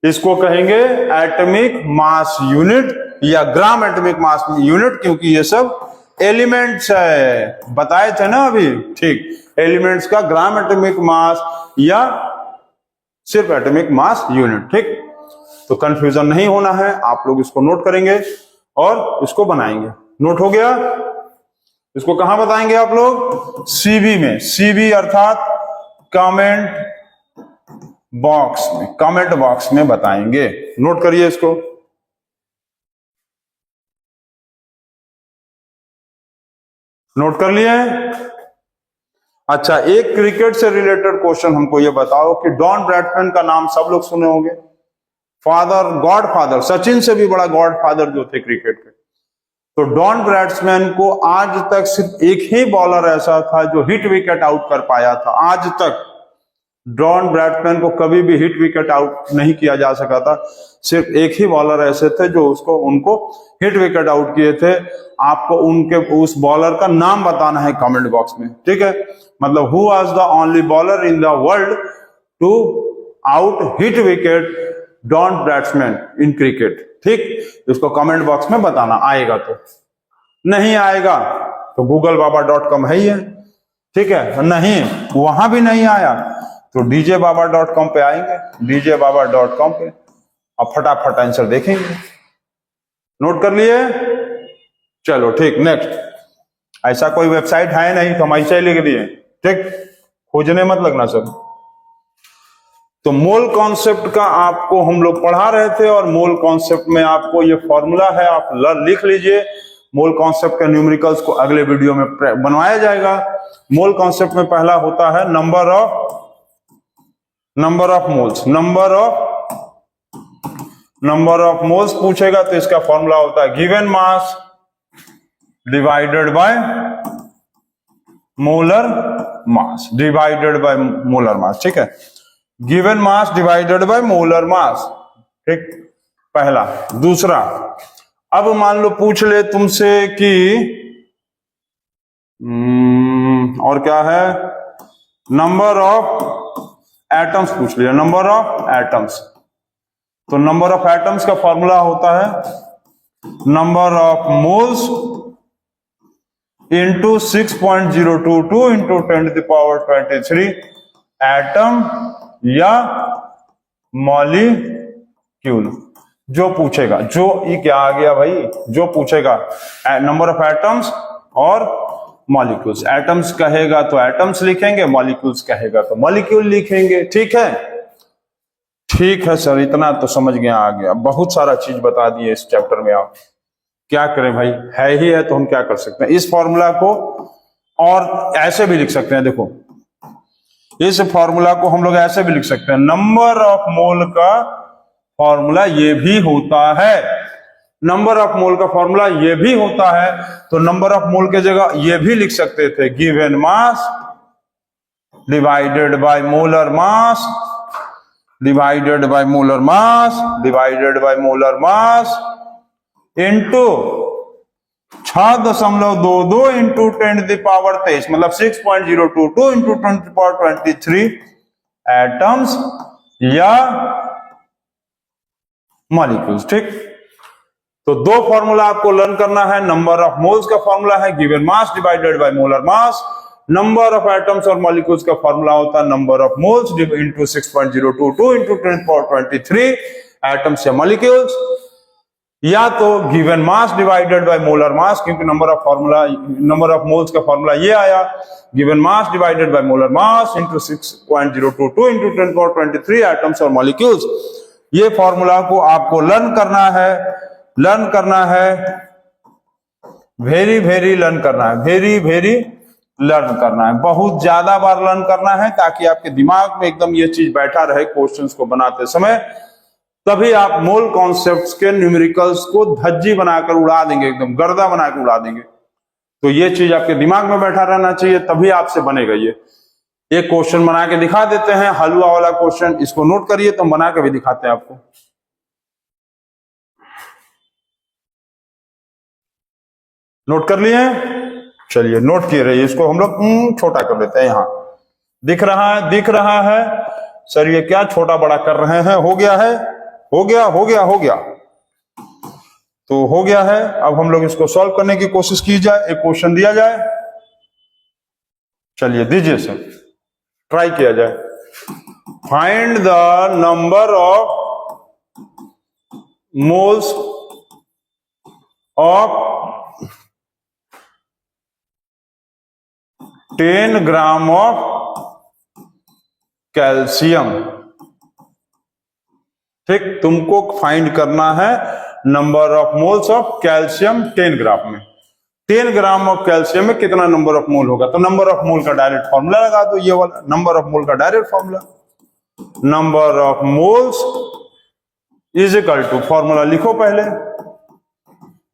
इसको कहेंगे एटॉमिक मास यूनिट या ग्राम एटॉमिक मास यूनिट, क्योंकि ये सब एलिमेंट्स है, बताए थे ना अभी, ठीक। एलिमेंट्स का ग्राम एटॉमिक मास या सिर्फ एटॉमिक मास यूनिट, ठीक। तो कंफ्यूजन नहीं होना है, आप लोग इसको नोट करेंगे और इसको बनाएंगे। नोट हो गया। इसको कहां बताएंगे आप लोग, सीबी में। सीबी अर्थात कमेंट बॉक्स में, कमेंट बॉक्स में बताएंगे। नोट करिए इसको। नोट कर लिए। अच्छा, एक क्रिकेट से रिलेटेड क्वेश्चन हमको ये बताओ कि डॉन ब्रैडमैन का नाम सब लोग सुने होंगे, फादर, गॉड फादर, सचिन से भी बड़ा गॉड फादर जो थे क्रिकेट के। तो डॉन ब्रैडमैन को आज तक सिर्फ एक ही बॉलर ऐसा था जो हिट विकेट आउट कर पाया था। आज तक डॉन ब्रैडमैन को कभी भी हिट विकेट आउट नहीं किया जा सका था। सिर्फ एक ही बॉलर ऐसे थे जो उनको हिट विकेट आउट किए थे। आपको उनके उस बॉलर का नाम बताना है कमेंट बॉक्स में, ठीक है। मतलब who was the only bowler in the world to out hit wicket Don Bradman in cricket, ठीक। इसको कमेंट बॉक्स में बताना। आएगा तो, नहीं आएगा तो googleBaba.com है ही है, ठीक है। नहीं, वहां भी नहीं आया तो djbaba.com पे आएंगे, djbaba.com पे अब फटाफट आंसर देखेंगे। नोट कर लिए, चलो ठीक। नेक्स्ट, ऐसा कोई वेबसाइट है नहीं तो हम ऐसा ही लिख दिए, ठीक। खोजने मत लगना सब। तो मोल कॉन्सेप्ट का आपको हम लोग पढ़ा रहे थे, और मोल कॉन्सेप्ट में आपको ये फॉर्मूला है, आप लिख लीजिए। मोल कॉन्सेप्ट के न्यूमेरिकल्स को अगले वीडियो में बनवाया जाएगा। मोल कॉन्सेप्ट में पहला होता है number of moles. Number of moles पूछेगा तो इसका फॉर्मूला होता है given mass divided by molar mass, ठीक है। Given mass divided by molar mass, ठीक, पहला। दूसरा, अब मान लो पूछ ले तुमसे कि और क्या है, नंबर ऑफ एटम्स पूछ लिया, नंबर ऑफ एटम्स। तो नंबर ऑफ एटम्स का फॉर्मूला होता है number of moles into 6.022 into 10⁻23 atom या मॉलिक्यूल। जो पूछेगा, जो ये क्या आ गया भाई, जो पूछेगा नंबर ऑफ एटम्स और मॉलिक्यूल्स। एटम्स कहेगा तो एटम्स लिखेंगे, मॉलिक्यूल्स कहेगा तो मॉलिक्यूल लिखेंगे, ठीक है। ठीक है सर, इतना तो समझ गया, आ गया। बहुत सारा चीज बता दिए इस चैप्टर में, आप क्या करें भाई, है ही है तो हम क्या कर सकते हैं। इस फॉर्मूला को और ऐसे भी लिख सकते हैं, देखो इस फॉर्मूला को हम लोग ऐसे भी लिख सकते हैं, नंबर ऑफ मोल का फॉर्मूला ये भी होता है, नंबर ऑफ मोल का फॉर्मूला ये भी होता है। तो नंबर ऑफ मोल के जगह ये भी लिख सकते थे given mass divided by molar mass divided by molar mass divided by molar mass into 6.22 into 10⁻23, मतलब 6.022 इंटू 10⁻23 एटम्स या मॉलिक्यूल्स, ठीक। तो दो फॉर्मूला आपको लर्न करना है। नंबर ऑफ मोल्स का फॉर्मूला है given mass divided by molar mass. Number of atoms और मॉलिक्यूल्स का फॉर्मूला होता है number of moles into 6.022 into 10⁻23 atoms या मॉलिक्यूल्स, या तो given mass divided by molar मास, क्योंकि नंबर ऑफ मोल्स का फॉर्मूला ये आया given mass divided by molar mass into 6.022 into 10⁻23 atoms और मॉलिक्यूल्स। ये फॉर्मूला को आपको लर्न करना है, वेरी लर्न करना है, वेरी लर्न करना है, बहुत ज्यादा बार लर्न करना है, ताकि आपके दिमाग में एकदम ये चीज बैठा रहे क्वेश्चंस को बनाते समय। तभी आप मोल कॉन्सेप्ट्स के न्यूमेरिकल्स को धज्जी बनाकर उड़ा देंगे, एकदम गर्दा बनाकर उड़ा देंगे। तो ये चीज आपके दिमाग में बैठा रहना चाहिए, तभी आपसे बनेगा ये। एक क्वेश्चन बना के दिखा देते हैं, हलवा वाला क्वेश्चन, इसको नोट करिए, तो हम बना के भी दिखाते हैं आपको। नोट कर लिए? चलिए नोट किए रहिए, इसको हम लोग छोटा कर लेते हैं। यहां दिख रहा है सर, ये क्या छोटा बड़ा कर रहे हैं? हो गया है, हो गया तो हो गया है। अब हम लोग इसको सॉल्व करने की कोशिश की जाए, एक क्वेश्चन दिया जाए, चलिए दीजिए सर, ट्राई किया जाए। Find the number of moles of 10 gram of calcium, ठीक। तुमको फाइंड करना है number of moles of calcium 10 ग्राम में। 10 ग्राम ऑफ कैल्शियम में कितना नंबर ऑफ मोल होगा? तो नंबर ऑफ मोल का डायरेक्ट फॉर्मूला लगा दो, ये वाला नंबर ऑफ मोल का direct formula, number of moles is equal to, formula लिखो पहले,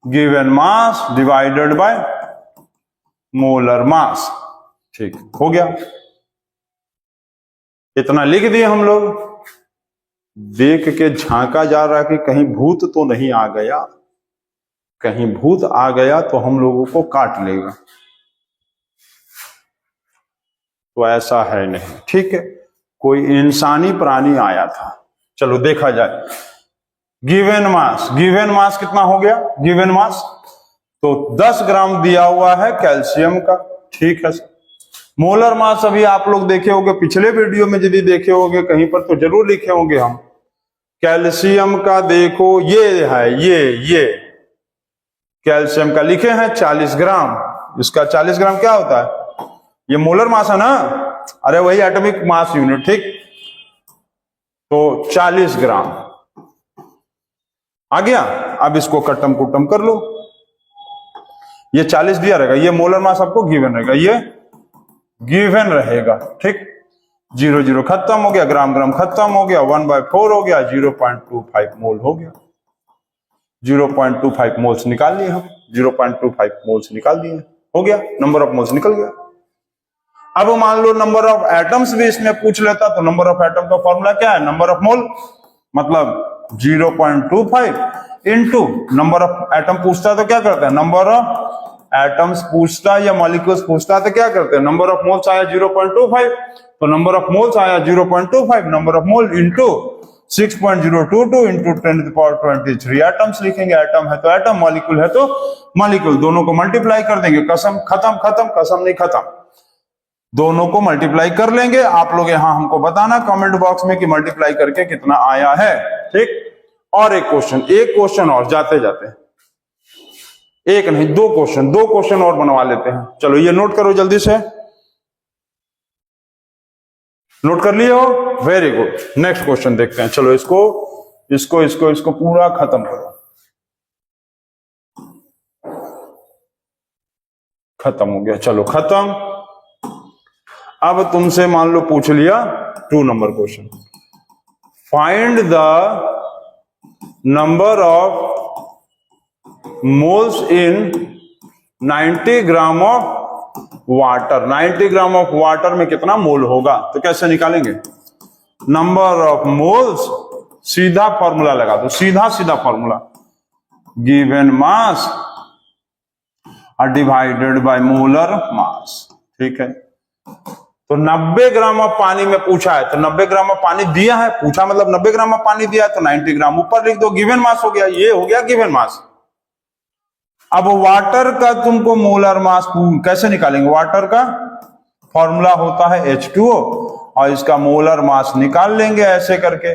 given mass divided by molar mass, ठीक, हो गया। इतना लिख दिए हम लोग। देख के झांका जा रहा है कि कहीं भूत तो नहीं आ गया, कहीं भूत आ गया तो हम लोगों को काट लेगा, तो ऐसा है नहीं, ठीक है। कोई इंसानी प्राणी आया था, चलो देखा जाए। गिवन मास कितना हो गया? गिवन मास तो 10 ग्राम दिया हुआ है कैल्शियम का, ठीक है। मोलर मास अभी आप लोग देखे होंगे, पिछले वीडियो में यदि देखे होंगे कहीं पर तो जरूर लिखे होंगे हम। कैल्शियम का देखो ये है, ये कैल्शियम का लिखे हैं 40 ग्राम। इसका 40 ग्राम क्या होता है? ये मोलर मास है ना, अरे वही एटॉमिक मास यूनिट, ठीक। तो 40 ग्राम आ गया। अब इसको कट्टम कुट्टम कर लो, ये 40 दिया रहेगा, ये मोलर मास आपको गिवन रहेगा, ये गिवन रहेगा, ठीक। 0 0 खत्म हो गया, ग्राम ग्राम खत्म हो गया, 1/4 हो गया, 0.25 मोल हो गया। 0.25 मोल्स निकाल लिए हम, 0.25 मोल्स निकाल दिए, हो गया, नंबर ऑफ मोल्स निकल गया। अब मान लो नंबर ऑफ एटम्स भी इसमें पूछ लेता, तो नंबर ऑफ एटम का फॉर्मूला क्या है, नंबर ऑफ मोल मतलब 0.25 इंटू नंबर ऑफ एटम पूछता है तो क्या करते हैं, नंबर ऑफ एटम्स पूछता है या मॉलिक्यूल्स पूछता है तो क्या करते हैं, नंबर ऑफ मोल्स आया 0.25, तो नंबर ऑफ मोल्स आया 0.25, number of mole into 6.022 into 10⁻23 atoms लिखेंगे, एटम है तो एटम, मॉलिक्यूल है तो मॉलिक्यूल, दोनों को मल्टीप्लाई कर देंगे, कसम खत्म, खत्म कसम नहीं खत्म, दोनों को मल्टीप्लाई कर लेंगे। आप लोग यहां हमको बताना कमेंट बॉक्स में कि मल्टीप्लाई करके कितना आया है, ठीक। और एक क्वेश्चन और जाते जाते, एक नहीं दो क्वेश्चन और बनवा लेते हैं। चलो ये नोट करो जल्दी से, नोट कर लिए हो, वेरी गुड। नेक्स्ट क्वेश्चन देखते हैं, चलो इसको पूरा खत्म करो, खत्म हो गया, चलो खत्म। अब तुमसे मान लो पूछ लिया 2 number question, find the number of moles in 90 gram of water. 90 gram of water में कितना मोल होगा, तो कैसे निकालेंगे, नंबर ऑफ मोल्स, सीधा फॉर्मूला लगा दो, सीधा formula, given mass divided by molar mass, ठीक है। तो 90 ग्राम ऑफ पानी में पूछा है, तो 90 ग्राम ऑफ पानी दिया है, पूछा मतलब 90 ग्राम ऑफ पानी दिया है, तो 90 ग्राम ऊपर लिख दो, गिवन मास हो गया, ये हो गया गिवन मास। अब वाटर का तुमको मोलर मास कैसे निकालेंगे, वाटर का फॉर्मूला होता है H2O और इसका मोलर मास निकाल लेंगे ऐसे करके।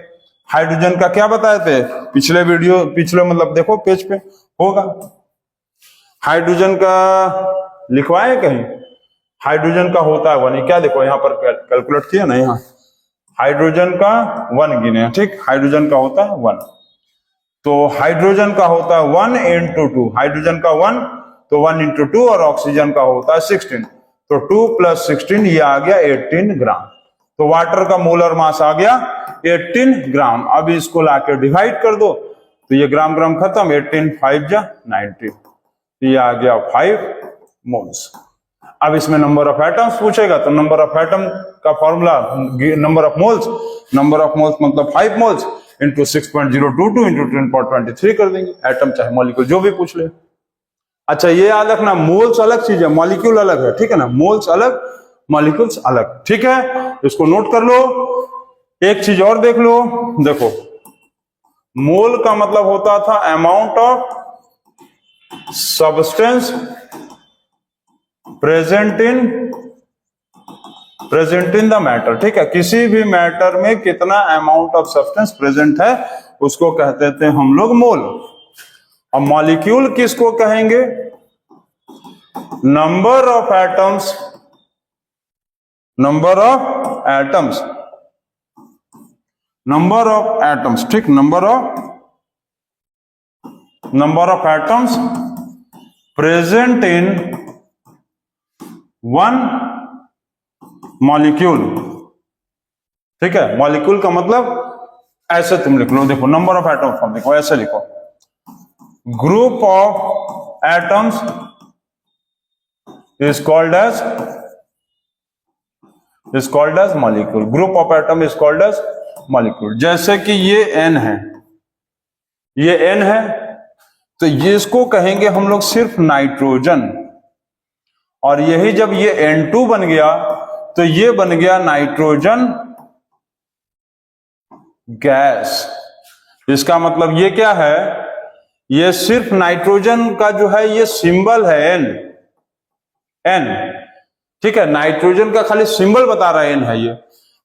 हाइड्रोजन का क्या बताए थे पिछले मतलब देखो पेज पे होगा, हाइड्रोजन का लिखवाए कहीं, हाइड्रोजन का होता है 1, क्या देखो यहाँ पर कैलकुलेट किया ना, यहाँ हाइड्रोजन का 1 गिने, ठीक, हाइड्रोजन का होता है 1, तो हाइड्रोजन का होता है 1 into 2, हाइड्रोजन का 1 तो 1 into 2, और ऑक्सीजन का होता है 16, तो 2 + 16 ये आ गया 18 ग्राम। तो वाटर का मोलर मास आ गया 18 ग्राम। अब इसको लाके डिवाइड कर दो, तो ये ग्राम ग्राम खत्म, 18 5 जा 90, ये आ गया 5 मोल्स। अब इसमें नंबर ऑफ एटम्स पूछेगा, तो नंबर ऑफ एटम का फॉर्मूला नंबर ऑफ मोल्स मतलब 5 मोल्स इंटू 6.022 इंटू 10⁻23 कर देंगे, एटम चाहे मॉलिक्यूल जो भी पूछ ले। अच्छा ये याद रखना, मोल्स अलग चीज है, मॉलिक्यूल अलग है, ठीक है ना, मोल्स अलग मॉलिक्यूल्स अलग, ठीक है, इसको नोट कर लो। एक चीज और देख लो, देखो मोल का मतलब होता था amount of substance present in the matter, ठीक है, किसी भी मैटर में कितना अमाउंट ऑफ सब्सटेंस प्रेजेंट है उसको कहते थे हम लोग मोल। और मॉलिक्यूल किसको कहेंगे, नंबर ऑफ एटम्स ठीक, number of atoms present in one molecule, ठीक है। मॉलिक्यूल का मतलब ऐसे तुम लिख लो, देखो नंबर ऑफ एटम्स फॉर्म देखो, ऐसे लिखो, group of atoms is called as molecule, group of atom is called as molecule. जैसे कि ये N है, तो ये इसको कहेंगे हम लोग सिर्फ नाइट्रोजन, और यही जब ये N2 बन गया तो ये बन गया नाइट्रोजन गैस। इसका मतलब ये क्या है, ये सिर्फ नाइट्रोजन का जो है ये सिंबल है N, ठीक है, नाइट्रोजन का खाली सिंबल बता रहा है N है ये।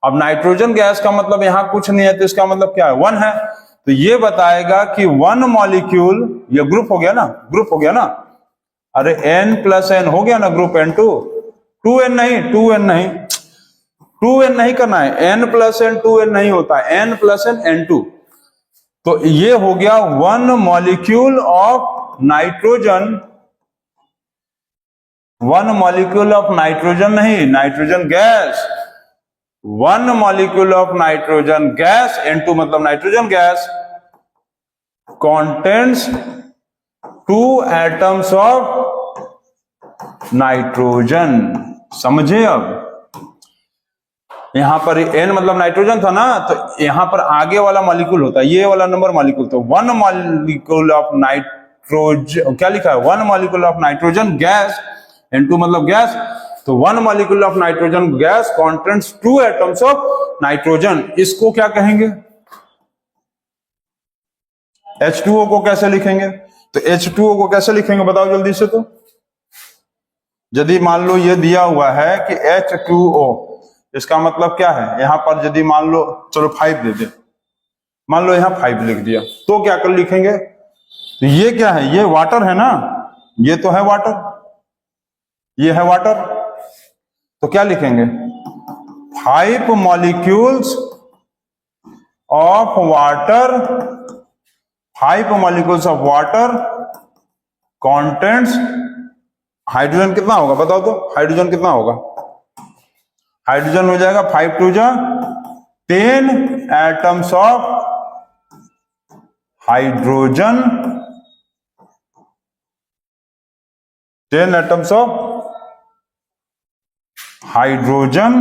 अब नाइट्रोजन गैस का मतलब यहां कुछ नहीं है, तो इसका मतलब क्या है 1 है, तो ये बताएगा कि 1 मॉलिक्यूल, ये ग्रुप हो गया ना, अरे N + N हो गया ना ग्रुप N2, 2N नहीं, 2n नहीं करना है, n प्लस एन 2n नहीं होता, n प्लस एन n2। तो ये हो गया 1 molecule of nitrogen, 1 molecule of nitrogen नहीं, nitrogen gas, 1 molecule of nitrogen gas, n2 मतलब nitrogen gas, contains 2 atoms of nitrogen. समझे? अब यहां पर n मतलब नाइट्रोजन था ना, तो यहां पर आगे वाला मॉलिक्यूल होता है, ये वाला नंबर मॉलिक्यूल, तो 1 मॉलिक्यूल ऑफ नाइट्रोजन, क्या लिखा है, 1 molecule of nitrogen gas, n2 मतलब गैस, तो 1 molecule of nitrogen gas contents 2 atoms of nitrogen. इसको क्या कहेंगे? H2O को कैसे लिखेंगे? तो H2O को कैसे लिखेंगे बताओ जल्दी से। तो यदि मान लो ये दिया हुआ है कि H2O, इसका मतलब क्या है, यहां पर यदि मान लो, चलो 5 दे दे, मान लो यहां 5 लिख दिया, तो क्या कर लिखेंगे? तो ये क्या है, ये वाटर है ना, ये तो है वाटर, ये है वाटर, तो क्या लिखेंगे, 5 molecules of water, 5 molecules of water contents, hydrogen कितना होगा बताओ तो, हाइड्रोजन कितना होगा, हाइड्रोजन हो जाएगा 5 2 जा 10 atoms of hydrogen, 10 atoms of hydrogen,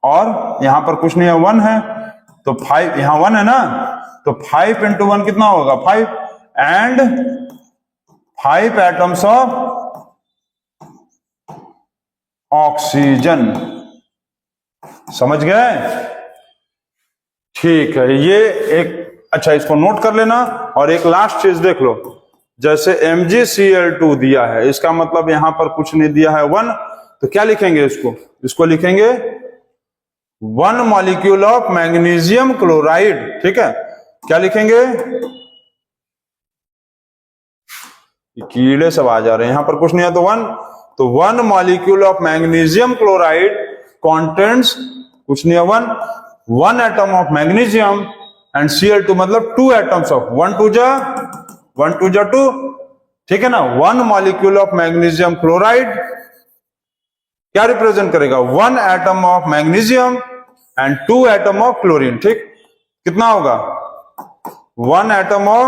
और यहां पर कुछ नहीं है, 1 है, तो 5, यहां 1 है ना, तो 5 इंटू 1 कितना होगा 5, एंड 5 एटम्स ऑफ ऑक्सीजन। समझ गए? ठीक है, ये एक, अच्छा इसको नोट कर लेना। और एक लास्ट चीज देख लो, जैसे MgCl2 दिया है, इसका मतलब यहां पर कुछ नहीं दिया है 1, तो क्या लिखेंगे इसको, इसको लिखेंगे 1 मॉलिक्यूल ऑफ मैग्नीशियम क्लोराइड। ठीक है, क्या लिखेंगे, कीड़े सब आ जा रहे हैं, यहां पर कुछ नहीं है तो 1, तो 1 molecule of magnesium chloride contents, कुछ नहीं है 1 atom of magnesium, and Cl2 मतलब 2 एटम्स ऑफ, 1 2 जा 2, ठीक है ना। 1 मॉलिक्यूल ऑफ मैग्नीशियम क्लोराइड क्या रिप्रेजेंट करेगा, 1 atom of magnesium and 2 atom of chlorine. ठीक, कितना होगा, 1 एटम ऑफ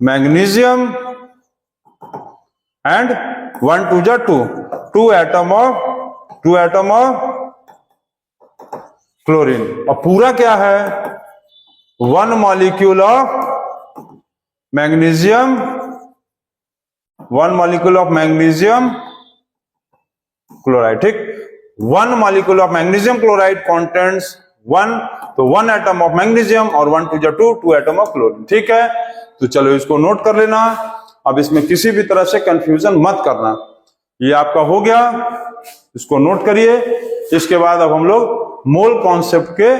मैग्नीशियम एंड 1 2 जा 2, 2 एटम ऑफ क्लोरीन, और पूरा क्या है, 1 molecule of magnesium, 1 molecule of magnesium chloride. ठीक, 1 molecule of magnesium chloride contents 1, तो 1 एटम ऑफ मैग्नीशियम, और 1 2 जा 2, 2 एटम ऑफ क्लोरीन। ठीक है, तो चलो इसको नोट कर लेना। अब इसमें किसी भी तरह से कंफ्यूजन मत करना। ये आपका हो गया, इसको नोट करिए। इसके बाद अब हम लोग मोल कॉन्सेप्ट के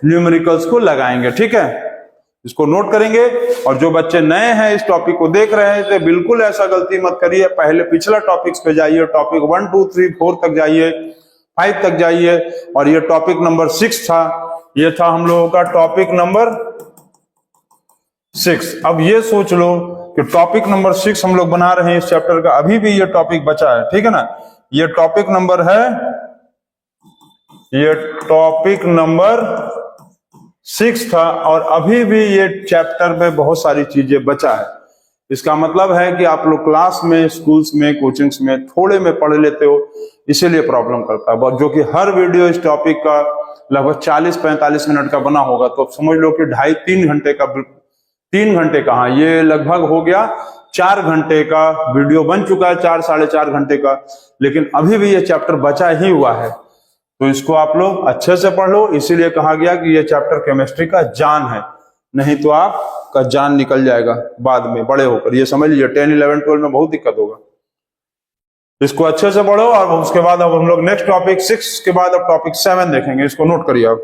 न्यूमेरिकल्स को लगाएंगे। ठीक है, इसको नोट करेंगे। और जो बच्चे नए हैं इस टॉपिक को देख रहे हैं, तो बिल्कुल ऐसा गलती मत करिए, पहले पिछला टॉपिक्स पे जाइए, टॉपिक 1 2 3 4 तक जाइए, 5 तक जाइए, और ये टॉपिक नंबर 6 था, ये था हम लोगों का टॉपिक नंबर 6। अब ये सोच लो कि टॉपिक नंबर 6 हम लोग बना रहे हैं इस चैप्टर का, अभी भी ये टॉपिक बचा है। ठीक है ना, ये टॉपिक नंबर है, ये टॉपिक नंबर 6 था, और अभी भी ये चैप्टर में बहुत सारी चीजें बचा है। इसका मतलब है कि आप लोग क्लास में, स्कूल्स में, कोचिंग्स में थोड़े में पढ़ लेते हो, इसीलिए प्रॉब्लम करता है। जो कि हर वीडियो इस टॉपिक का लगभग 40-45 मिनट का बना होगा, तो अब समझ लो कि 2.5-3 घंटे का, 3 घंटे कहाँ, ये लगभग हो गया 4 घंटे का वीडियो बन चुका है, 4-4.5 घंटे का, लेकिन अभी भी ये चैप्टर बचा ही हुआ है। तो इसको आप लोग अच्छे से पढ़ लो, इसीलिए कहा गया कि ये चैप्टर केमिस्ट्री का जान है, नहीं तो आपका जान निकल जाएगा बाद में बड़े होकर। ये समझ लीजिए 10, 11, 12 में बहुत दिक्कत होगा। इसको अच्छे से पढ़ो, और उसके बाद अब हम लोग नेक्स्ट टॉपिक 6 के बाद अब टॉपिक 7 देखेंगे। इसको नोट करिए आप।